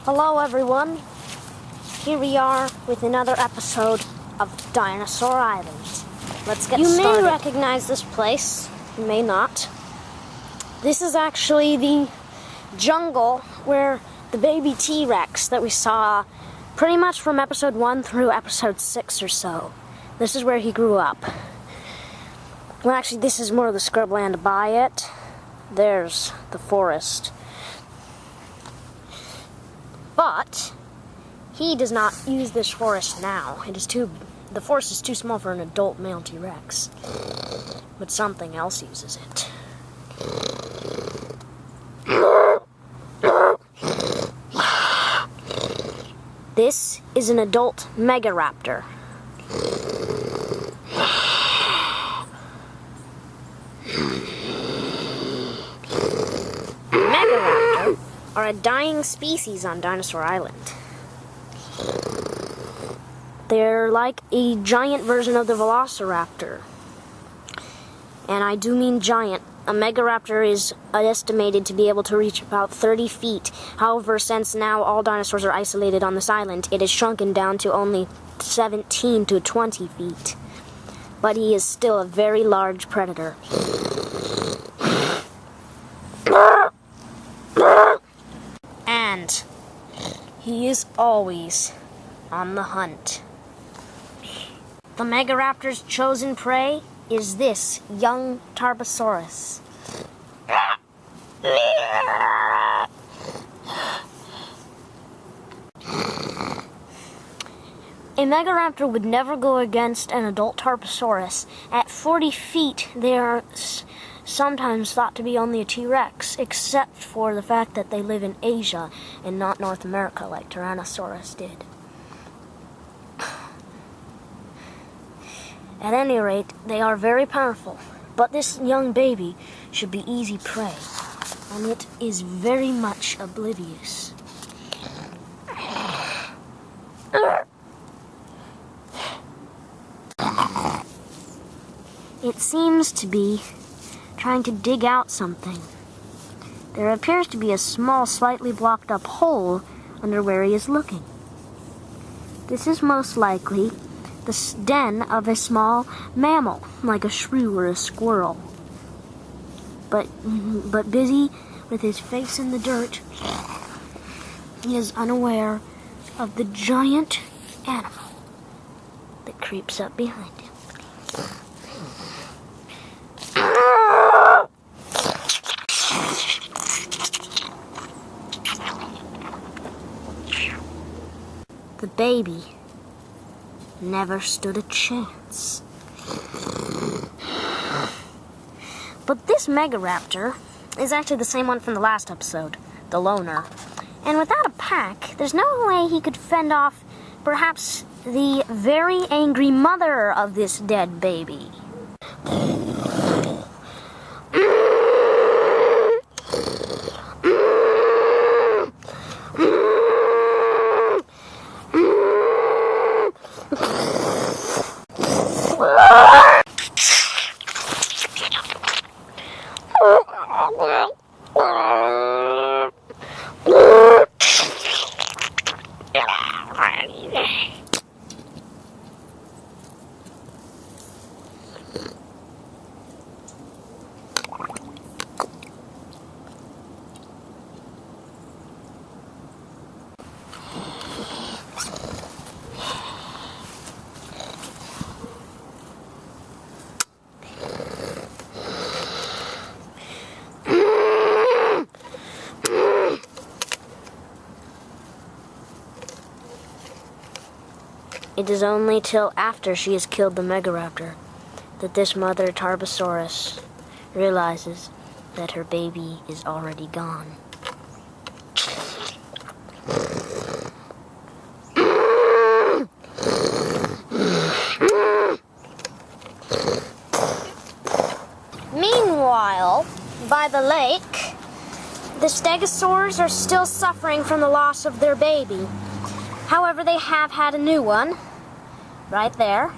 Hello everyone, here we are with another episode of Dinosaur Island. Let's get started. You may recognize this place, you may not. This is actually the jungle where the baby T-Rex that we saw pretty much from episode 1 through episode 6 or so. This is where he grew up. Well, actually, this is more of the scrubland by it. There's the forest. But he does not use this forest now. The forest is too small for an adult male T-Rex. But something else uses it. This is an adult Megaraptor. Megaraptor are a dying species on Dinosaur Island. They're like a giant version of the Velociraptor. And I do mean giant. A Megaraptor is estimated to be able to reach about 30 feet. However, since now all dinosaurs are isolated on this island, it has shrunken down to only 17 to 20 feet. But he is still a very large predator. And he is always on the hunt. The Megaraptor's chosen prey is this young Tarbosaurus. A Megaraptor would never go against an adult Tarbosaurus. At 40 feet, they are sometimes thought to be only a T-Rex, except for the fact that they live in Asia and not North America like Tyrannosaurus did. At any rate, they are very powerful, but this young baby should be easy prey, and it is very much oblivious. It seems to be trying to dig out something. There appears to be a small, slightly blocked up hole under where he is looking. This is most likely the den of a small mammal, like a shrew or a squirrel. But busy with his face in the dirt, he is unaware of the giant animal that creeps up behind him. The baby never stood a chance. But this Megaraptor is actually the same one from the last episode, the loner. And without a pack, there's no way he could fend off perhaps the very angry mother of this dead baby. It is only till after she has killed the Megaraptor that this mother Tarbosaurus realizes that her baby is already gone. Meanwhile, by the lake, the Stegosaurs are still suffering from the loss of their baby. However, they have had a new one, right there.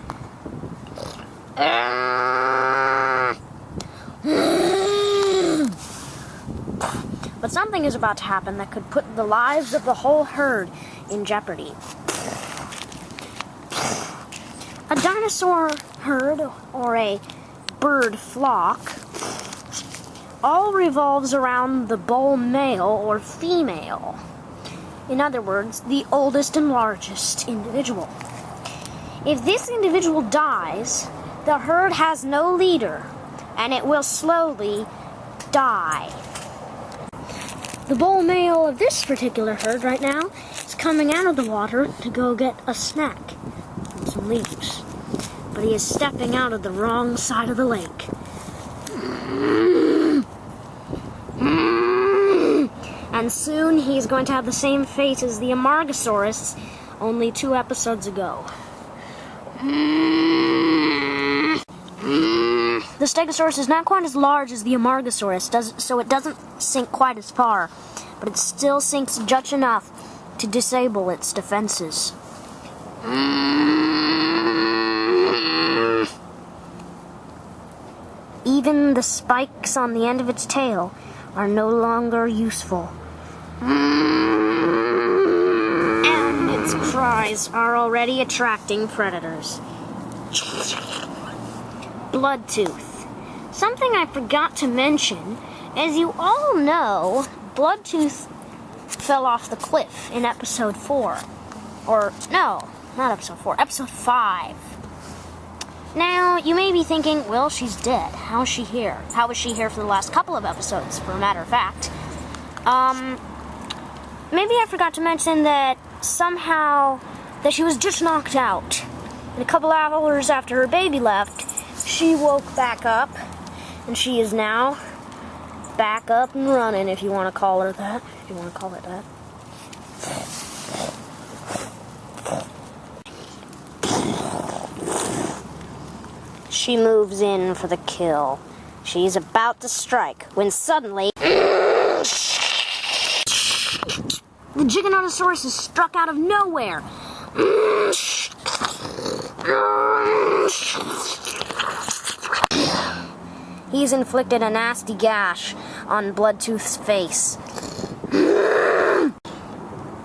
But something is about to happen that could put the lives of the whole herd in jeopardy. A dinosaur herd, or a bird flock, all revolves around the bull male or female. In other words, the oldest and largest individual. If this individual dies, the herd has no leader, and it will slowly die. The bull male of this particular herd right now is coming out of the water to go get a snack and some leaves. But he is stepping out of the wrong side of the lake. And soon he's going to have the same fate as the Amargasaurus only 2 episodes ago. The Stegosaurus is not quite as large as the Amargasaurus, so it doesn't sink quite as far, but it still sinks just enough to disable its defenses. Even the spikes on the end of its tail are no longer useful. And its cries are already attracting predators. Bloodtooth. Something I forgot to mention, as you all know, Bloodtooth fell off the cliff in episode 4. Or, no, not episode 4, episode 5. Now, you may be thinking, well, she's dead. How is she here? How was she here for the last couple of episodes, for a matter of fact? Maybe I forgot to mention that somehow that she was just knocked out. And a couple hours after her baby left, she woke back up, and she is now back up and running, if you want to call her that. If you want to call it that. She moves in for the kill. She's about to strike when suddenly the Giganotosaurus is struck out of nowhere. He's inflicted a nasty gash on Bloodtooth's face.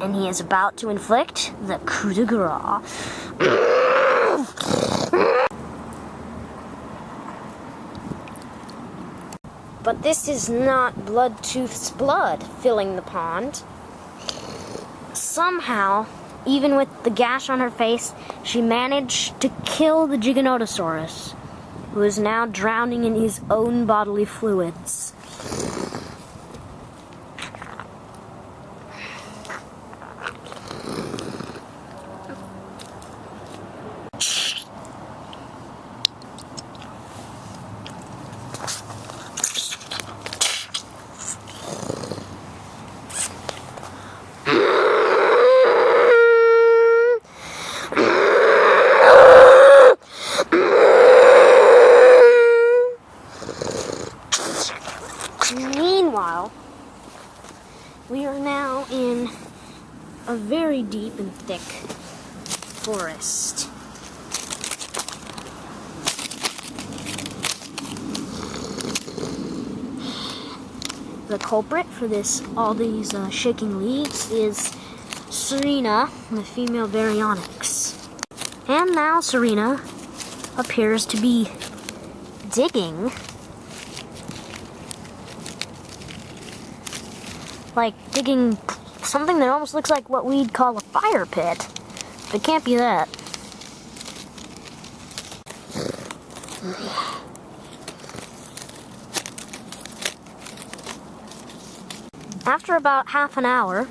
And he is about to inflict the coup de grace. But this is not Bloodtooth's blood filling the pond. Somehow, even with the gash on her face, she managed to kill the Giganotosaurus, who is now drowning in his own bodily fluids. Meanwhile, we are now in a very deep and thick forest. The culprit for all these shaking leaves is Serena, the female baryonyx. And now Serena appears to be digging, something that almost looks like what we'd call a fire pit. But it can't be that. After about half an hour,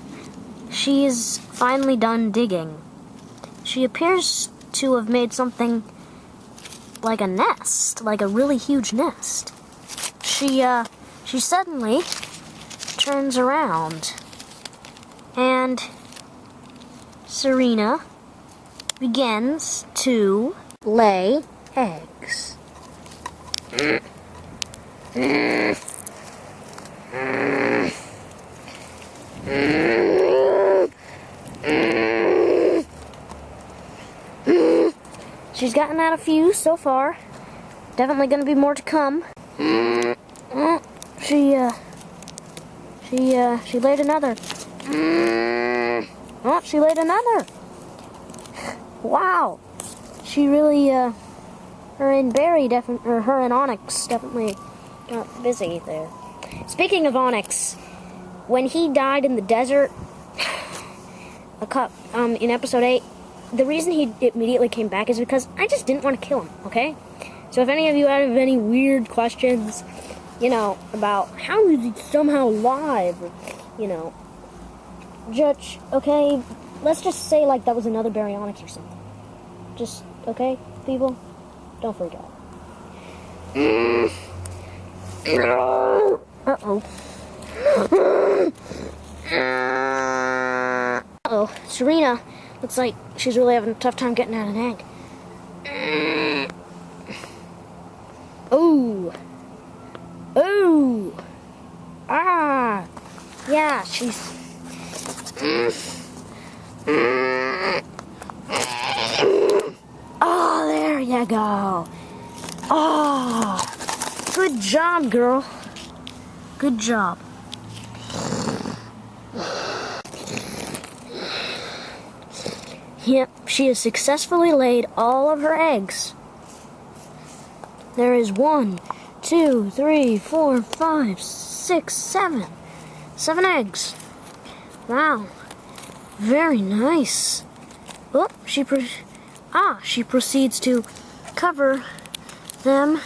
she's finally done digging. She appears to have made something like a nest, like a really huge nest. She suddenly turns around, and Serena begins to lay eggs. She's gotten out a few so far. Definitely gonna be more to come. She laid another. Oh, she laid another. Wow. She really, her and Onyx definitely got busy there. Speaking of Onyx, when he died in the desert, in episode 8, the reason he immediately came back is because I just didn't want to kill him, okay? So if any of you have any weird questions, about how is he somehow alive, Judge, okay, let's just say like that was another baryonyx or something. Just, okay, people? Don't freak out. Uh-oh. Uh-oh, Serena looks like she's really having a tough time getting out an egg. Oh. Oh. Ah. Yeah, she's... Oh, there you go. Oh. Good job, girl. Good job. Yep, she has successfully laid all of her eggs. There is 1, 2, 3, 4, 5, 6, 7. 7 eggs. Wow. Very nice. Oh, she proceeds to cover them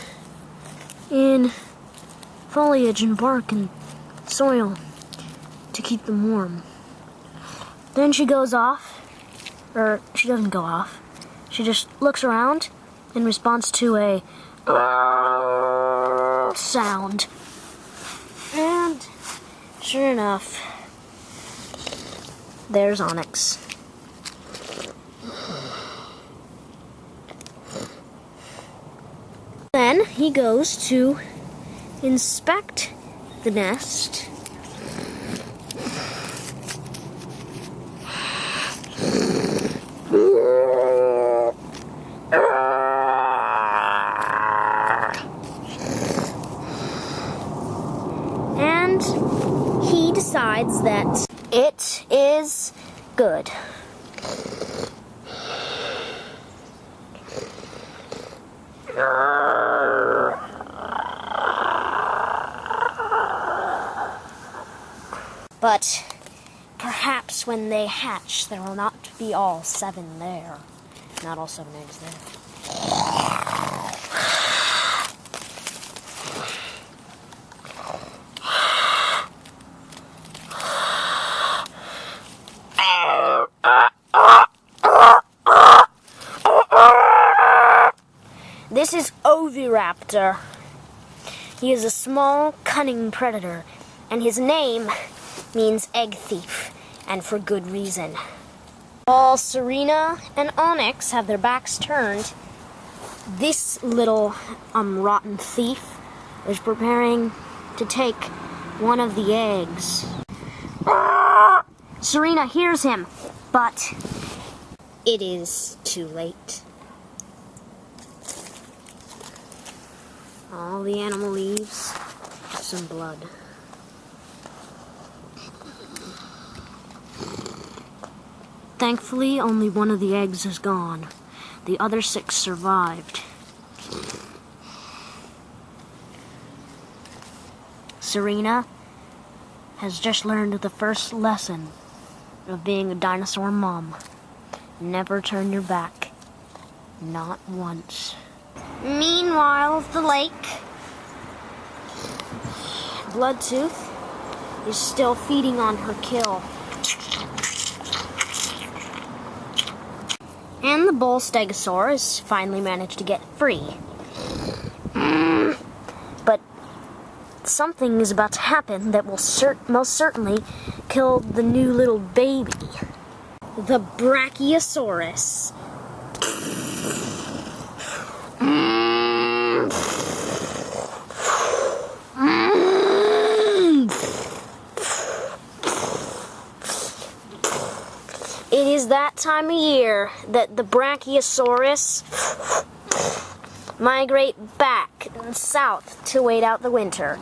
in foliage and bark and soil to keep them warm. Then she goes off. Or, she doesn't go off. She just looks around in response to a sound. And, sure enough, there's Onyx. Then he goes to inspect the nest. And he decides that it is good. But perhaps when they hatch, there will not be all 7 there. Not all 7 eggs there. This is Oviraptor. He is a small, cunning predator, and his name means egg thief, and for good reason. While Serena and Onyx have their backs turned, this little rotten thief is preparing to take one of the eggs. Serena hears him, but it is too late. All the animal leaves, some blood. Thankfully, only one of the eggs is gone. The other 6 survived. Serena has just learned the first lesson of being a dinosaur mom. Never turn your back. Not once. Meanwhile, at the lake, Bloodtooth is still feeding on her kill. And the bull stegosaurus finally managed to get free. But something is about to happen that will most certainly kill the new little baby. The Brachiosaurus. It is that time of year that the Brachiosaurus migrate back south to wait out the winter.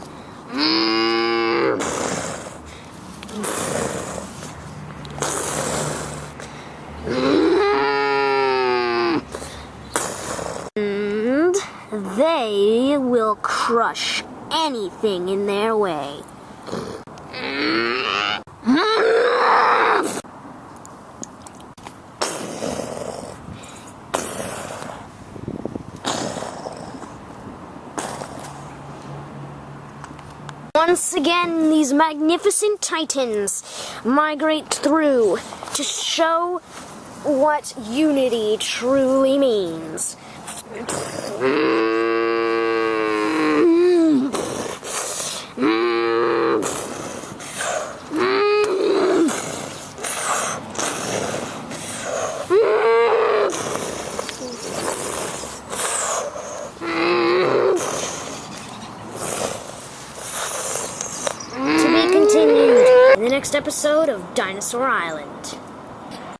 They will crush anything in their way. Once again, these magnificent titans migrate through to show what unity truly means. To be continued in the next episode of Dinosaur Island.